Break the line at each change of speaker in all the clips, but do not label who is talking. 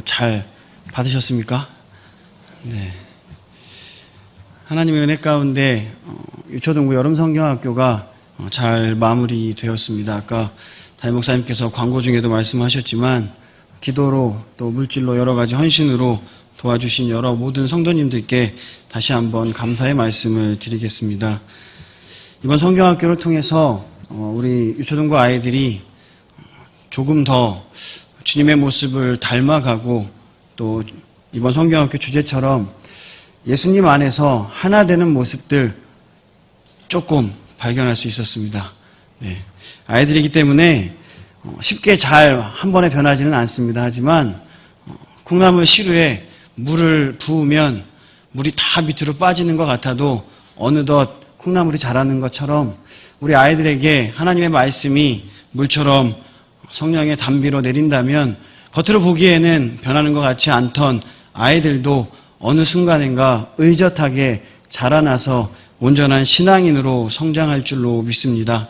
잘 받으셨습니까? 네. 하나님의 은혜 가운데 유초등부 여름성경학교가 잘 마무리되었습니다. 아까 담임 목사님께서 광고 중에도 말씀하셨지만 기도로 또 물질로 여러 가지 헌신으로 도와주신 여러 모든 성도님들께 다시 한번 감사의 말씀을 드리겠습니다. 이번 성경학교를 통해서 우리 유초등부 아이들이 조금 더 주님의 모습을 닮아가고 또 이번 성경학교 주제처럼 예수님 안에서 하나 되는 모습들 조금 발견할 수 있었습니다. 네. 아이들이기 때문에 쉽게 잘 한 번에 변하지는 않습니다. 하지만 콩나물 시루에 물을 부으면 물이 다 밑으로 빠지는 것 같아도 어느덧 콩나물이 자라는 것처럼 우리 아이들에게 하나님의 말씀이 물처럼 성령의 담비로 내린다면 겉으로 보기에는 변하는 것 같지 않던 아이들도 어느 순간인가 의젓하게 자라나서 온전한 신앙인으로 성장할 줄로 믿습니다.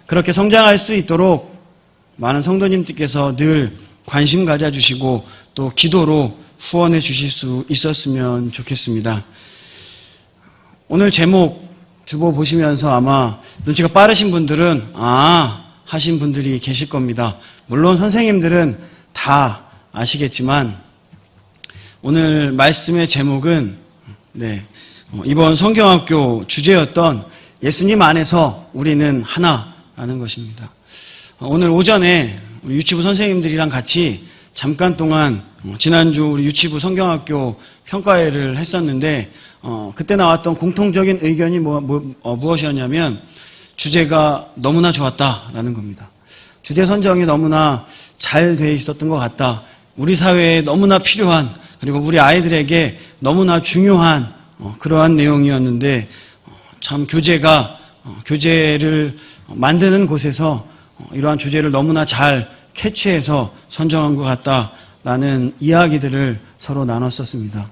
그렇게 성장할 수 있도록 많은 성도님들께서 늘 관심 가져주시고 또 기도로 후원해 주실 수 있었으면 좋겠습니다. 오늘 제목 주보 보시면서 아마 눈치가 빠르신 분들은 하신 분들이 계실 겁니다. 물론 선생님들은 다 아시겠지만 오늘 말씀의 제목은 이번 성경학교 주제였던 예수님 안에서 우리는 하나라는 것입니다. 오늘 오전에 우리 유치부 선생님들이랑 같이 잠깐 동안 지난주 우리 유치부 성경학교 평가회를 했었는데 그때 나왔던 공통적인 의견이 무엇이었냐면 주제가 너무나 좋았다라는 겁니다. 주제 선정이 너무나 잘 돼 있었던 것 같다. 우리 사회에 너무나 필요한 그리고 우리 아이들에게 너무나 중요한 그러한 내용이었는데 참 교재를 만드는 곳에서 이러한 주제를 너무나 잘 캐치해서 선정한 것 같다라는 이야기들을 서로 나눴었습니다.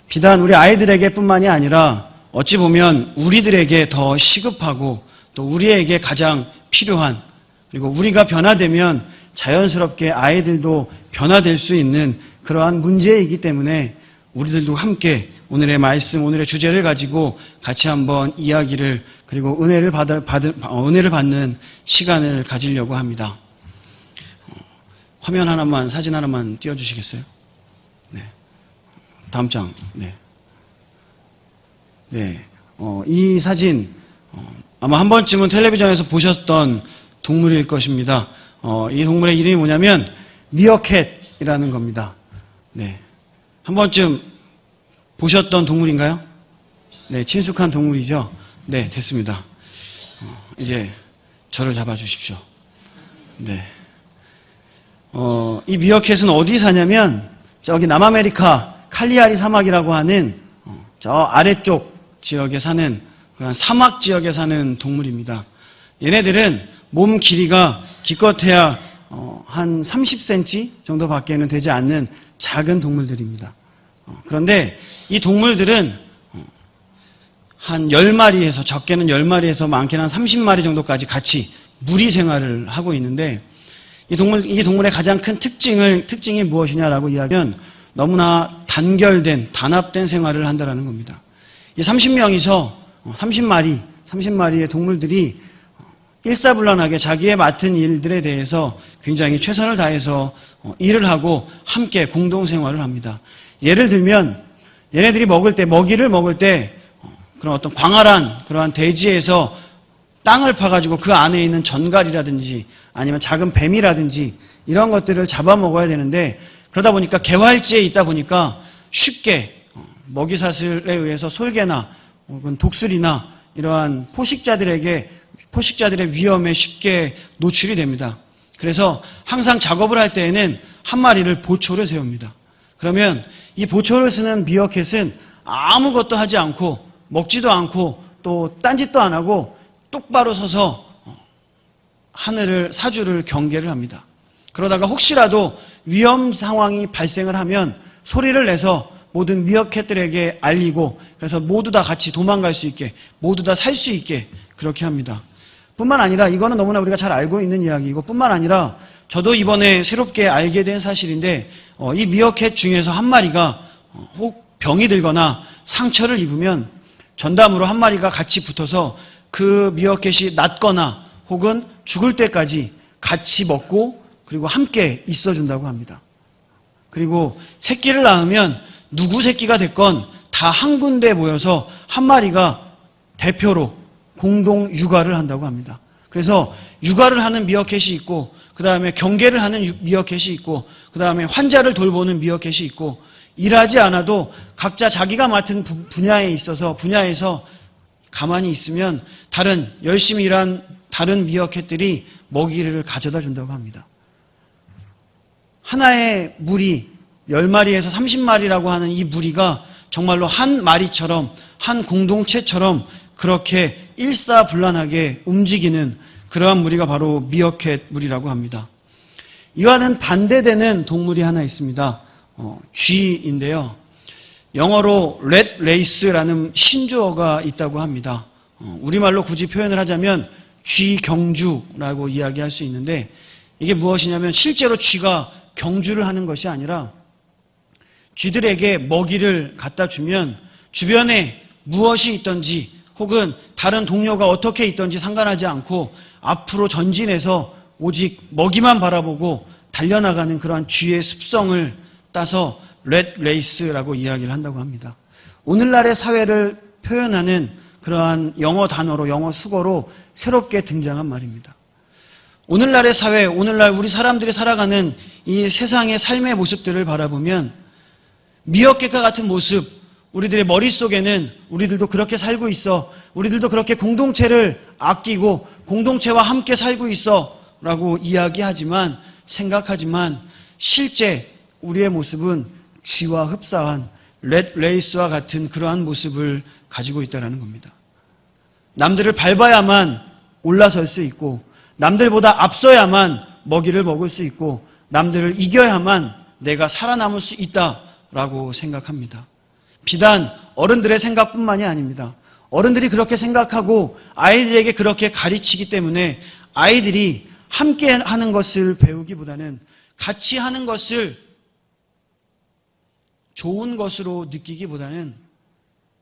비단 우리 아이들에게 뿐만이 아니라 어찌 보면 우리들에게 더 시급하고 또 우리에게 가장 필요한 그리고 우리가 변화되면 자연스럽게 아이들도 변화될 수 있는 그러한 문제이기 때문에 우리들도 함께 오늘의 말씀, 오늘의 주제를 가지고 같이 한번 이야기를 그리고 은혜를 받는 시간을 가지려고 합니다. 화면 하나만, 사진 하나만 띄워주시겠어요? 네. 다음 장. 네. 이 사진 아마 한 번쯤은 텔레비전에서 보셨던 동물일 것입니다. 이 동물의 이름이 뭐냐면 미어캣이라는 겁니다. 네. 한 번쯤 보셨던 동물인가요? 네, 친숙한 동물이죠. 네, 됐습니다. 이제 저를 잡아주십시오. 네. 이 미어캣은 어디 사냐면 저기 남아메리카 칼리아리 사막이라고 하는 저 아래쪽 지역에 사는 그런 사막 지역에 사는 동물입니다. 얘네들은 몸 길이가 기껏해야 한 30cm 정도밖에는 되지 않는 작은 동물들입니다. 그런데 이 동물들은 한 10마리에서 적게는 10마리에서 많게는 한 30마리 정도까지 같이 무리 생활을 하고 있는데 이 동물의 가장 큰 특징이 무엇이냐라고 이야기하면 너무나 단합된 생활을 한다는 겁니다. 이 30명이서 30마리의 동물들이 일사불란하게 자기의 맡은 일들에 대해서 굉장히 최선을 다해서 일을 하고 함께 공동생활을 합니다. 예를 들면 얘네들이 먹이를 먹을 때 그런 어떤 광활한 그러한 대지에서 땅을 파가지고 그 안에 있는 전갈이라든지 아니면 작은 뱀이라든지 이런 것들을 잡아먹어야 되는데 그러다 보니까 개활지에 있다 보니까 쉽게 먹이사슬에 의해서 솔개나 혹은 독수리나 이러한 포식자들의 위험에 쉽게 노출이 됩니다. 그래서 항상 작업을 할 때에는 한 마리를 보초를 세웁니다. 그러면 이 보초를 쓰는 미어캣은 아무것도 하지 않고 먹지도 않고 또 딴짓도 안 하고 똑바로 서서 사주를 경계를 합니다. 그러다가 혹시라도 위험 상황이 발생을 하면 소리를 내서 모든 미어캣들에게 알리고 그래서 모두 다 같이 도망갈 수 있게 모두 다 살 수 있게 그렇게 합니다. 뿐만 아니라 이거는 너무나 우리가 잘 알고 있는 이야기이고 뿐만 아니라 저도 이번에 새롭게 알게 된 사실인데 이 미어캣 중에서 한 마리가 혹 병이 들거나 상처를 입으면 전담으로 한 마리가 같이 붙어서 그 미어캣이 낫거나 혹은 죽을 때까지 같이 먹고 그리고 함께 있어준다고 합니다. 그리고 새끼를 낳으면 누구 새끼가 됐건 다 한 군데 모여서 한 마리가 대표로 공동 육아를 한다고 합니다. 그래서 육아를 하는 미어캣이 있고 그 다음에 경계를 하는 미어캣이 있고 그 다음에 환자를 돌보는 미어캣이 있고 일하지 않아도 각자 자기가 맡은 분야에 있어서 분야에서 가만히 있으면 열심히 일한 다른 미어캣들이 먹이를 가져다 준다고 합니다. 하나의 무리 10마리에서 30마리라고 하는 이 무리가 정말로 한 마리처럼 한 공동체처럼 그렇게 일사불란하게 움직이는 그러한 무리가 바로 미어캣 무리라고 합니다. 이와는 반대되는 동물이 하나 있습니다. 쥐인데요. 영어로 렛 레이스라는 신조어가 있다고 합니다. 우리말로 굳이 표현을 하자면 쥐경주라고 이야기할 수 있는데 이게 무엇이냐면 실제로 쥐가 경주를 하는 것이 아니라 쥐들에게 먹이를 갖다 주면 주변에 무엇이 있든지 혹은 다른 동료가 어떻게 있든지 상관하지 않고 앞으로 전진해서 오직 먹이만 바라보고 달려나가는 그러한 쥐의 습성을 따서 렛 레이스라고 이야기를 한다고 합니다. 오늘날의 사회를 표현하는 그러한 영어 단어로 영어 수거로 새롭게 등장한 말입니다. 오늘날의 사회, 오늘날 우리 사람들이 살아가는 이 세상의 삶의 모습들을 바라보면 미어캣과 같은 모습, 우리들의 머릿속에는 우리들도 그렇게 살고 있어, 우리들도 그렇게 공동체를 아끼고 공동체와 함께 살고 있어 라고 이야기하지만 생각하지만 실제 우리의 모습은 쥐와 흡사한 렛 레이스와 같은 그러한 모습을 가지고 있다는 겁니다. 남들을 밟아야만 올라설 수 있고 남들보다 앞서야만 먹이를 먹을 수 있고 남들을 이겨야만 내가 살아남을 수 있다라고 생각합니다. 비단 어른들의 생각뿐만이 아닙니다. 어른들이 그렇게 생각하고 아이들에게 그렇게 가르치기 때문에 아이들이 함께 하는 것을 배우기보다는 같이 하는 것을 좋은 것으로 느끼기보다는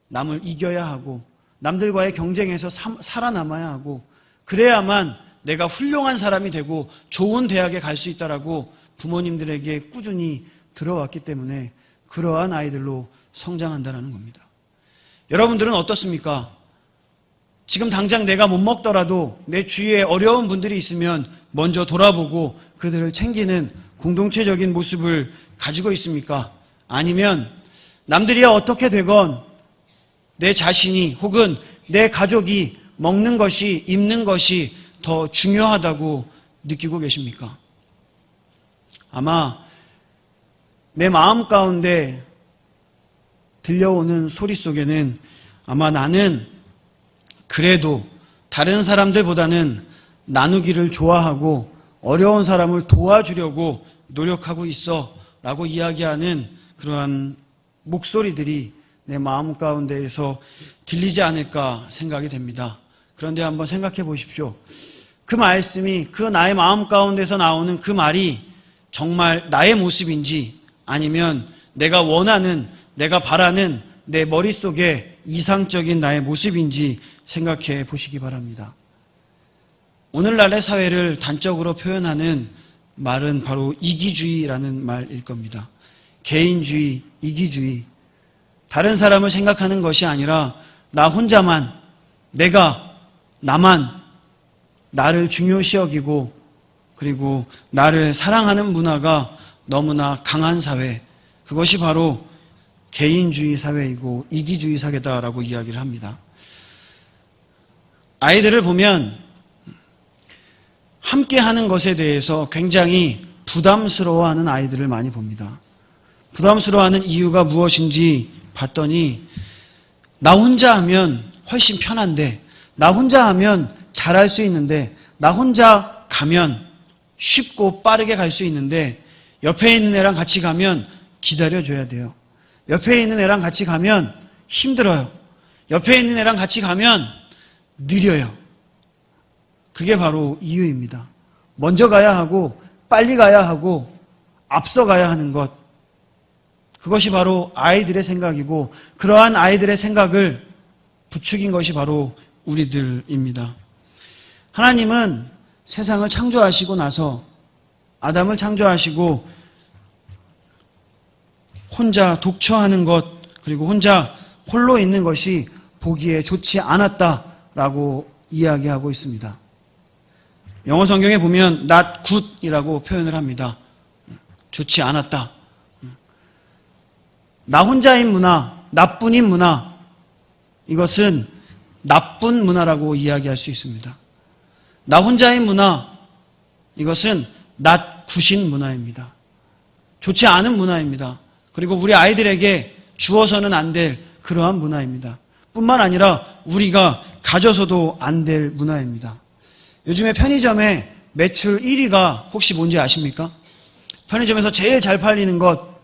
남을 이겨야 하고 남들과의 경쟁에서 살아남아야 하고 그래야만 내가 훌륭한 사람이 되고 좋은 대학에 갈 수 있다라고 부모님들에게 꾸준히 들어왔기 때문에 그러한 아이들로 성장한다는 겁니다. 여러분들은 어떻습니까? 지금 당장 내가 못 먹더라도 내 주위에 어려운 분들이 있으면 먼저 돌아보고 그들을 챙기는 공동체적인 모습을 가지고 있습니까? 아니면 남들이야 어떻게 되건 내 자신이 혹은 내 가족이 먹는 것이 입는 것이 더 중요하다고 느끼고 계십니까? 아마 내 마음 가운데 들려오는 소리 속에는 아마 나는 그래도 다른 사람들보다는 나누기를 좋아하고 어려운 사람을 도와주려고 노력하고 있어 라고 이야기하는 그러한 목소리들이 내 마음 가운데에서 들리지 않을까 생각이 됩니다. 그런데 한번 생각해 보십시오. 그 말씀이 그 나의 마음 가운데서 나오는 그 말이 정말 나의 모습인지 아니면 내가 원하는 내가 바라는 내 머릿속에 이상적인 나의 모습인지 생각해 보시기 바랍니다. 오늘날의 사회를 단적으로 표현하는 말은 바로 이기주의라는 말일 겁니다. 개인주의, 이기주의. 다른 사람을 생각하는 것이 아니라 나 혼자만, 나만 나를 중요시 여기고 그리고 나를 사랑하는 문화가 너무나 강한 사회, 그것이 바로 개인주의 사회이고 이기주의 사회다라고 이야기를 합니다. 아이들을 보면 함께 하는 것에 대해서 굉장히 부담스러워하는 아이들을 많이 봅니다. 부담스러워하는 이유가 무엇인지 봤더니 나 혼자 하면 훨씬 편한데, 나 혼자 하면 잘할 수 있는데, 나 혼자 가면 쉽고 빠르게 갈 수 있는데 옆에 있는 애랑 같이 가면 기다려줘야 돼요. 옆에 있는 애랑 같이 가면 힘들어요. 옆에 있는 애랑 같이 가면 느려요. 그게 바로 이유입니다. 먼저 가야 하고 빨리 가야 하고 앞서가야 하는 것, 그것이 바로 아이들의 생각이고 그러한 아이들의 생각을 부추긴 것이 바로 우리들입니다. 하나님은 세상을 창조하시고 나서 아담을 창조하시고 혼자 독처하는 것, 그리고 혼자 홀로 있는 것이 보기에 좋지 않았다라고 이야기하고 있습니다. 영어 성경에 보면 not good이라고 표현을 합니다. 좋지 않았다. 나 혼자인 문화, 나뿐인 문화, 이것은 나쁜 문화라고 이야기할 수 있습니다. 나 혼자인 문화, 이것은 not good인 문화입니다. 좋지 않은 문화입니다. 그리고 우리 아이들에게 주어서는 안 될 그러한 문화입니다. 뿐만 아니라 우리가 가져서도 안 될 문화입니다. 요즘에 편의점의 매출 1위가 혹시 뭔지 아십니까? 편의점에서 제일 잘 팔리는 것,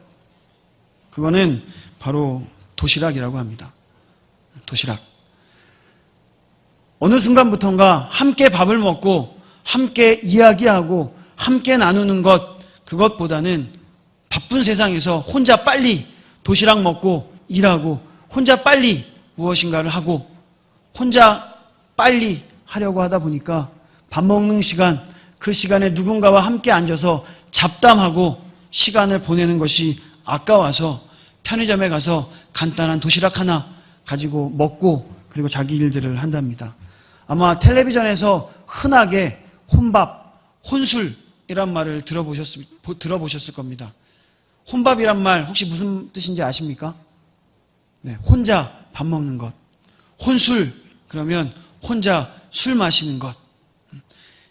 그거는 바로 도시락이라고 합니다. 도시락. 어느 순간부턴가 함께 밥을 먹고 함께 이야기하고 함께 나누는 것, 그것보다는 바쁜 세상에서 혼자 빨리 도시락 먹고 일하고 혼자 빨리 무엇인가를 하고 혼자 빨리 하려고 하다 보니까 밥 먹는 시간, 그 시간에 누군가와 함께 앉아서 잡담하고 시간을 보내는 것이 아까워서 편의점에 가서 간단한 도시락 하나 가지고 먹고 그리고 자기 일들을 한답니다. 아마 텔레비전에서 흔하게 혼밥, 혼술이란 말을 들어보셨을 겁니다. 혼밥이란 말 혹시 무슨 뜻인지 아십니까? 네, 혼자 밥 먹는 것. 혼술, 그러면 혼자 술 마시는 것.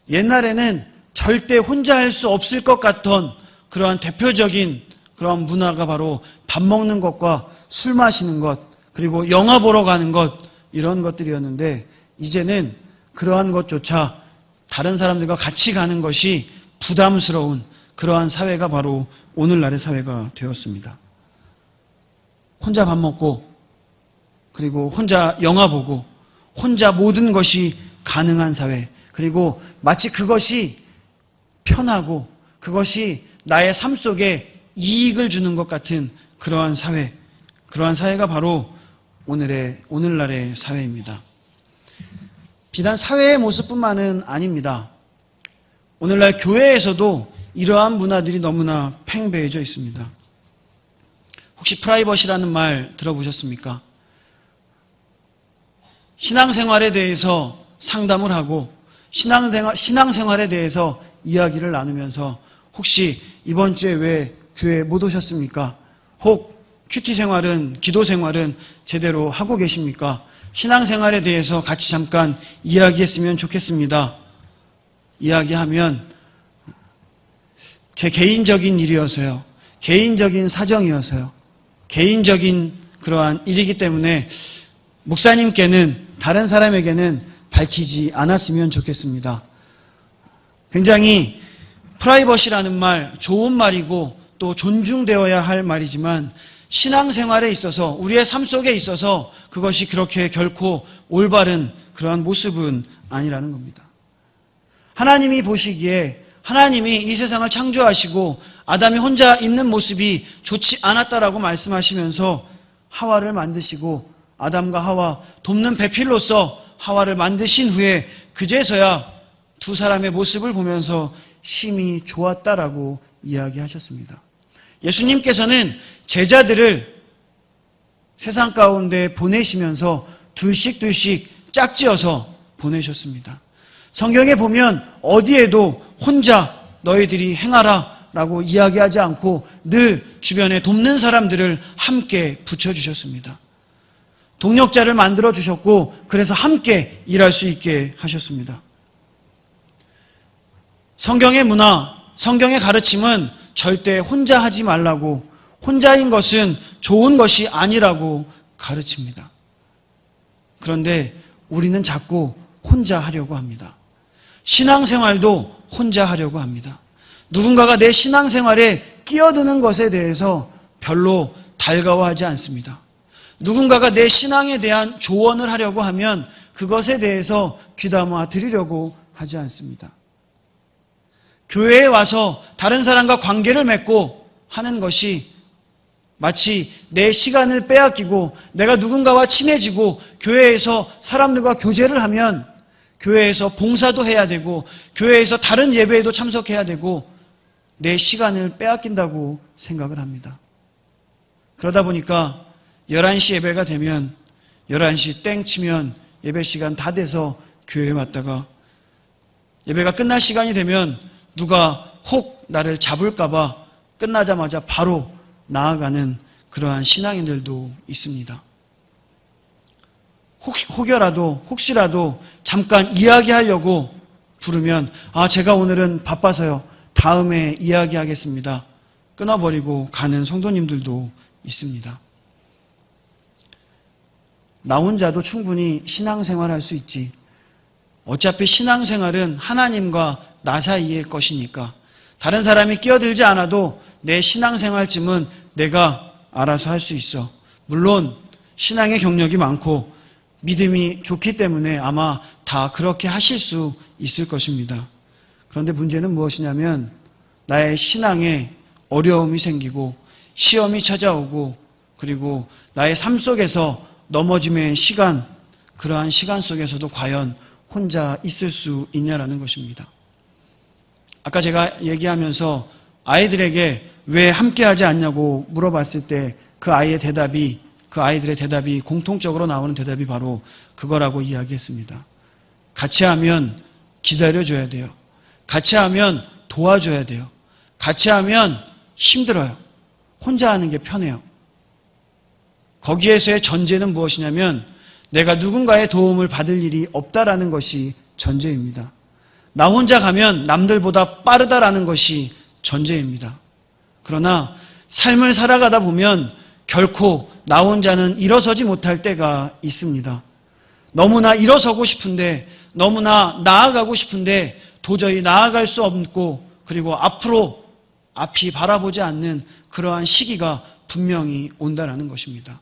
옛날에는 절대 혼자 할 수 없을 것 같던 그러한 대표적인 그러한 문화가 바로 밥 먹는 것과 술 마시는 것, 그리고 영화 보러 가는 것, 이런 것들이었는데 이제는 그러한 것조차 다른 사람들과 같이 가는 것이 부담스러운 그러한 사회가 바로 오늘날의 사회가 되었습니다. 혼자 밥 먹고 그리고 혼자 영화 보고 혼자 모든 것이 가능한 사회, 그리고 마치 그것이 편하고 그것이 나의 삶 속에 이익을 주는 것 같은 그러한 사회, 그러한 사회가 바로 오늘날의 사회입니다. 비단 사회의 모습뿐만은 아닙니다. 오늘날 교회에서도 이러한 문화들이 너무나 팽배해져 있습니다. 혹시 프라이버시라는 말 들어보셨습니까? 신앙생활에 대해서 상담을 하고 신앙생활에 대해서 이야기를 나누면서 혹시 이번 주에 왜 교회 못 오셨습니까? 혹 큐티 생활은, 기도 생활은 제대로 하고 계십니까? 신앙생활에 대해서 같이 잠깐 이야기했으면 좋겠습니다. 이야기하면 제 개인적인 일이어서요, 개인적인 사정이어서요, 개인적인 그러한 일이기 때문에 목사님께는, 다른 사람에게는 밝히지 않았으면 좋겠습니다. 굉장히 프라이버시라는 말, 좋은 말이고 또 존중되어야 할 말이지만 신앙생활에 있어서, 우리의 삶 속에 있어서 그것이 그렇게 결코 올바른 그러한 모습은 아니라는 겁니다. 하나님이 보시기에, 하나님이 이 세상을 창조하시고 아담이 혼자 있는 모습이 좋지 않았다라고 말씀하시면서 하와를 만드시고 아담과 하와 돕는 배필로서 하와를 만드신 후에 그제서야 두 사람의 모습을 보면서 심히 좋았다라고 이야기하셨습니다. 예수님께서는 제자들을 세상 가운데 보내시면서 둘씩 짝지어서 보내셨습니다. 성경에 보면 어디에도 혼자 너희들이 행하라 라고 이야기하지 않고 늘 주변에 돕는 사람들을 함께 붙여주셨습니다. 동력자를 만들어 주셨고 그래서 함께 일할 수 있게 하셨습니다. 성경의 문화, 성경의 가르침은 절대 혼자 하지 말라고, 혼자인 것은 좋은 것이 아니라고 가르칩니다. 그런데 우리는 자꾸 혼자 하려고 합니다. 신앙생활도 혼자 하려고 합니다. 누군가가 내 신앙생활에 끼어드는 것에 대해서 별로 달가워하지 않습니다. 누군가가 내 신앙에 대한 조언을 하려고 하면 그것에 대해서 귀담아 들으려고 하지 않습니다. 교회에 와서 다른 사람과 관계를 맺고 하는 것이 마치 내 시간을 빼앗기고 내가 누군가와 친해지고 교회에서 사람들과 교제를 하면 교회에서 봉사도 해야 되고 교회에서 다른 예배에도 참석해야 되고 내 시간을 빼앗긴다고 생각을 합니다. 그러다 보니까 11시 예배가 되면 11시 땡 치면 예배 시간 다 돼서 교회에 왔다가 예배가 끝날 시간이 되면 누가 혹 나를 잡을까 봐 끝나자마자 바로 나아가는 그러한 신앙인들도 있습니다. 혹시라도 잠깐 이야기하려고 부르면 제가 오늘은 바빠서요. 다음에 이야기하겠습니다. 끊어버리고 가는 성도님들도 있습니다. 나 혼자도 충분히 신앙생활할 수 있지. 어차피 신앙생활은 하나님과 나 사이의 것이니까 다른 사람이 끼어들지 않아도 내 신앙생활쯤은 내가 알아서 할 수 있어. 물론 신앙의 경력이 많고 믿음이 좋기 때문에 아마 다 그렇게 하실 수 있을 것입니다. 그런데 문제는 무엇이냐면 나의 신앙에 어려움이 생기고 시험이 찾아오고 그리고 나의 삶 속에서 넘어짐의 시간, 그러한 시간 속에서도 과연 혼자 있을 수 있냐라는 것입니다. 아까 제가 얘기하면서 아이들에게 왜 함께하지 않냐고 물어봤을 때 그 아이들의 대답이 공통적으로 나오는 대답이 바로 그거라고 이야기했습니다. 같이 하면 기다려줘야 돼요. 같이 하면 도와줘야 돼요. 같이 하면 힘들어요. 혼자 하는 게 편해요. 거기에서의 전제는 무엇이냐면 내가 누군가의 도움을 받을 일이 없다라는 것이 전제입니다. 나 혼자 가면 남들보다 빠르다라는 것이 전제입니다. 그러나 삶을 살아가다 보면 결코 나 혼자는 일어서지 못할 때가 있습니다. 너무나 일어서고 싶은데 너무나 나아가고 싶은데 도저히 나아갈 수 없고 그리고 앞이 바라보지 않는 그러한 시기가 분명히 온다라는 것입니다.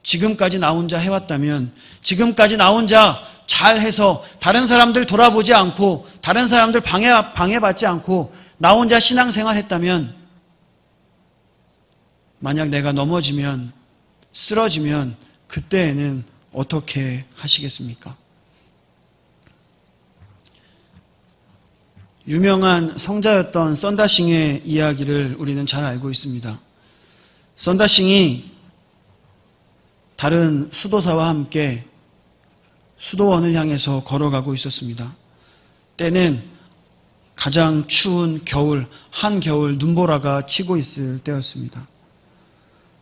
지금까지 나 혼자 해왔다면 지금까지 나 혼자 잘해서 다른 사람들 돌아보지 않고 다른 사람들 방해받지 않고 나 혼자 신앙생활 했다면 만약 내가 넘어지면 쓰러지면 그때에는 어떻게 하시겠습니까? 유명한 성자였던 썬다싱의 이야기를 우리는 잘 알고 있습니다. 썬다싱이 다른 수도사와 함께 수도원을 향해서 걸어가고 있었습니다. 때는 가장 추운 겨울, 한겨울 눈보라가 치고 있을 때였습니다.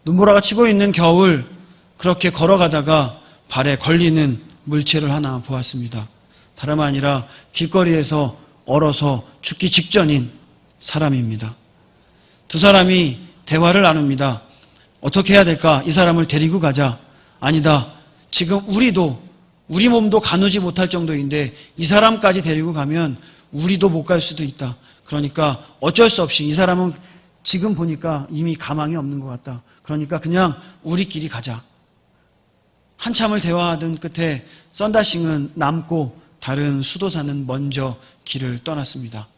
눈보라가 치고 있는 겨울, 그렇게 걸어가다가 발에 걸리는 물체를 하나 보았습니다. 다름 아니라 길거리에서 얼어서 죽기 직전인 사람입니다. 두 사람이 대화를 나눕니다. 어떻게 해야 될까? 이 사람을 데리고 가자. 아니다. 지금 우리 몸도 가누지 못할 정도인데 이 사람까지 데리고 가면 우리도 못 갈 수도 있다. 그러니까 어쩔 수 없이 이 사람은 지금 보니까 이미 가망이 없는 것 같다. 그러니까 그냥 우리끼리 가자. 한참을 대화하던 끝에 썬다싱은 남고 다른 수도사는 먼저 길을 떠났습니다.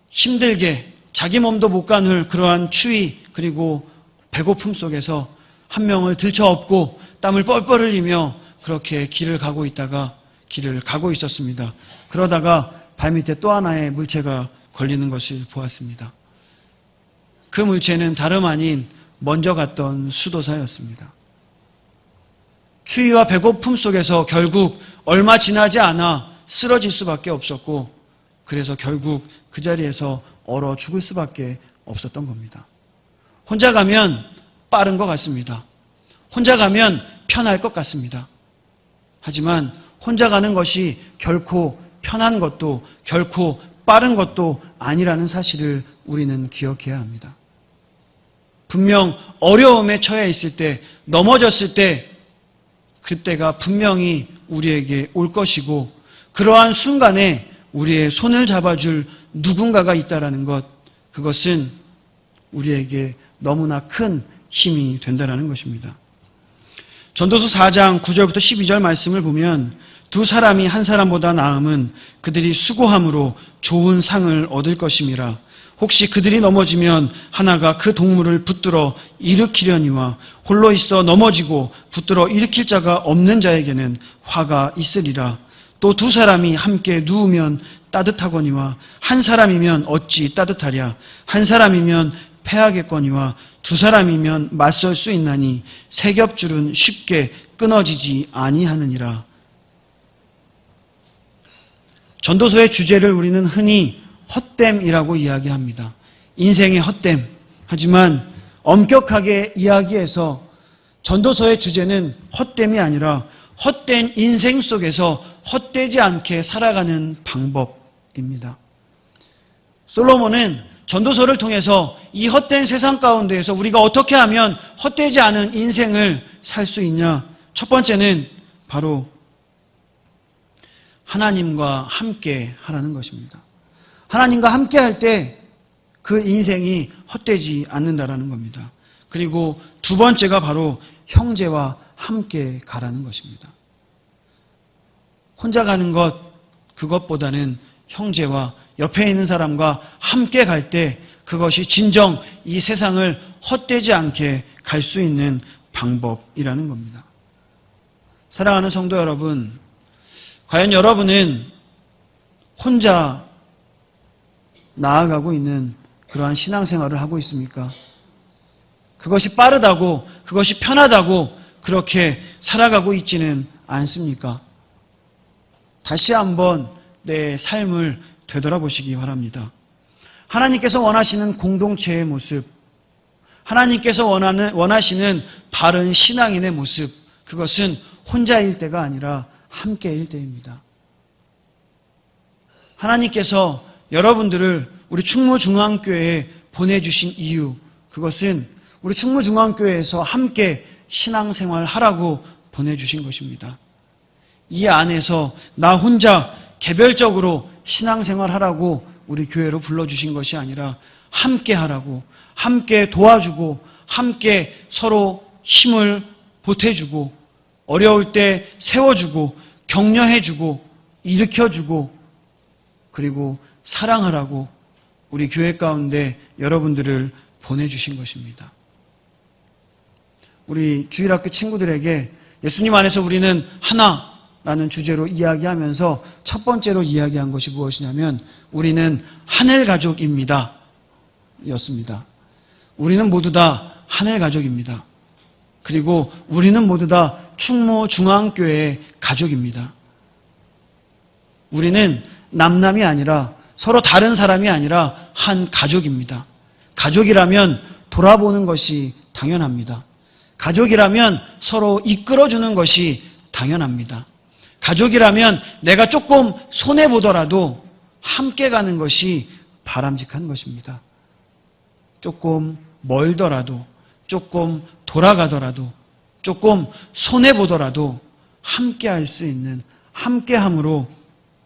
힘들게 자기 몸도 못 가눌 그러한 추위 그리고 배고픔 속에서 한 명을 들쳐업고 땀을 뻘뻘 흘리며 그렇게 길을 가고 있었습니다. 그러다가 발밑에 또 하나의 물체가 걸리는 것을 보았습니다. 그 물체는 다름 아닌 먼저 갔던 수도사였습니다. 추위와 배고픔 속에서 결국 얼마 지나지 않아 쓰러질 수밖에 없었고 그래서 결국 그 자리에서 얼어 죽을 수밖에 없었던 겁니다. 혼자 가면 빠른 것 같습니다. 혼자 가면 편할 것 같습니다. 하지만 혼자 가는 것이 결코 편한 것도 결코 빠른 것도 아니라는 사실을 우리는 기억해야 합니다. 분명 어려움에 처해 있을 때, 넘어졌을 때 그때가 분명히 우리에게 올 것이고 그러한 순간에 우리의 손을 잡아줄 누군가가 있다는 것, 그것은 우리에게 너무나 큰 힘이 된다는 것입니다. 전도서 4장 9절부터 12절 말씀을 보면 두 사람이 한 사람보다 나음은 그들이 수고함으로 좋은 상을 얻을 것임이라. 혹시 그들이 넘어지면 하나가 그 동물을 붙들어 일으키려니와 홀로 있어 넘어지고 붙들어 일으킬 자가 없는 자에게는 화가 있으리라. 또 두 사람이 함께 누우면 따뜻하거니와 한 사람이면 어찌 따뜻하랴. 한 사람이면 패하겠거니와 두 사람이면 맞설 수 있나니 세 겹줄은 쉽게 끊어지지 아니하느니라. 전도서의 주제를 우리는 흔히 헛됨이라고 이야기합니다. 인생의 헛됨. 하지만 엄격하게 이야기해서 전도서의 주제는 헛됨이 아니라 헛된 인생 속에서 헛되지 않게 살아가는 방법입니다. 솔로몬은 전도서를 통해서 이 헛된 세상 가운데에서 우리가 어떻게 하면 헛되지 않은 인생을 살 수 있냐? 첫 번째는 바로 하나님과 함께 하라는 것입니다. 하나님과 함께 할 때 그 인생이 헛되지 않는다라는 겁니다. 그리고 두 번째가 바로 형제와 함께 가라는 것입니다. 혼자 가는 것, 그것보다는 형제와 옆에 있는 사람과 함께 갈 때 그것이 진정 이 세상을 헛되지 않게 갈 수 있는 방법이라는 겁니다. 사랑하는 성도 여러분, 과연 여러분은 혼자 나아가고 있는 그러한 신앙생활을 하고 있습니까? 그것이 빠르다고, 그것이 편하다고 그렇게 살아가고 있지는 않습니까? 다시 한번 내 삶을 되돌아보시기 바랍니다. 하나님께서 원하시는 공동체의 모습, 하나님께서 원하시는 바른 신앙인의 모습, 그것은 혼자일 때가 아니라 함께일 때입니다. 하나님께서 여러분들을 우리 충무중앙교회에 보내주신 이유, 그것은 우리 충무중앙교회에서 함께 신앙생활 하라고 보내주신 것입니다. 이 안에서 나 혼자 개별적으로 신앙생활 하라고 우리 교회로 불러주신 것이 아니라 함께 하라고, 함께 도와주고, 함께 서로 힘을 보태주고, 어려울 때 세워주고, 격려해주고, 일으켜주고, 그리고 사랑하라고 우리 교회 가운데 여러분들을 보내주신 것입니다. 우리 주일학교 친구들에게 예수님 안에서 우리는 하나라는 주제로 이야기하면서 첫 번째로 이야기한 것이 무엇이냐면 우리는 하늘 가족입니다 였습니다. 우리는 모두 다 하늘 가족입니다. 그리고 우리는 모두 다 충무중앙교회의 가족입니다. 우리는 남남이 아니라 서로 다른 사람이 아니라 한 가족입니다. 가족이라면 돌아보는 것이 당연합니다. 가족이라면 서로 이끌어주는 것이 당연합니다. 가족이라면 내가 조금 손해보더라도 함께 가는 것이 바람직한 것입니다. 조금 멀더라도, 조금 돌아가더라도, 조금 손해보더라도 함께 할 수 있는, 함께함으로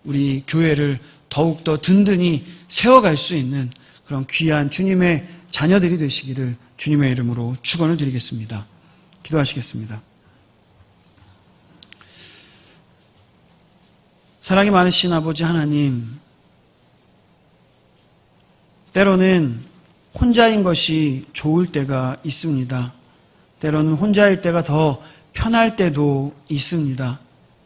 우리 교회를 더욱더 든든히 세워갈 수 있는 그런 귀한 주님의 자녀들이 되시기를 주님의 이름으로 축원을 드리겠습니다. 기도하시겠습니다. 사랑이 많으신 아버지 하나님, 때로는 혼자인 것이 좋을 때가 있습니다. 때로는 혼자일 때가 더 편할 때도 있습니다.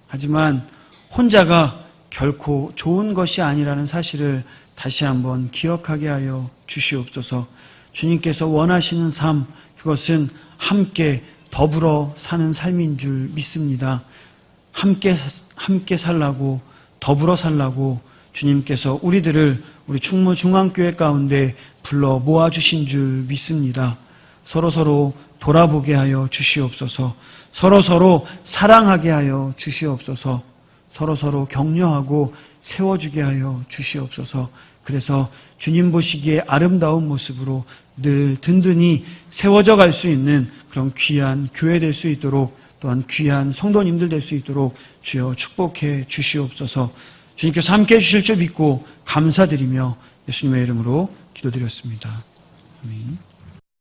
하지만 혼자가 결코 좋은 것이 아니라는 사실을 다시 한번 기억하게 하여 주시옵소서. 주님께서 원하시는 삶, 그것은 함께 더불어 사는 삶인 줄 믿습니다. 함께 살라고, 더불어 살라고 주님께서 우리들을 우리 충무중앙교회 가운데 불러 모아주신 줄 믿습니다. 서로서로 돌아보게 하여 주시옵소서. 서로서로 사랑하게 하여 주시옵소서. 서로서로 격려하고 세워주게 하여 주시옵소서. 그래서 주님 보시기에 아름다운 모습으로 늘 든든히 세워져 갈 수 있는 그런 귀한 교회 될 수 있도록, 또한 귀한 성도님들 될 수 있도록 주여 축복해 주시옵소서. 주님께서 함께 해주실 줄 믿고 감사드리며 예수님의 이름으로 기도드렸습니다. 아멘.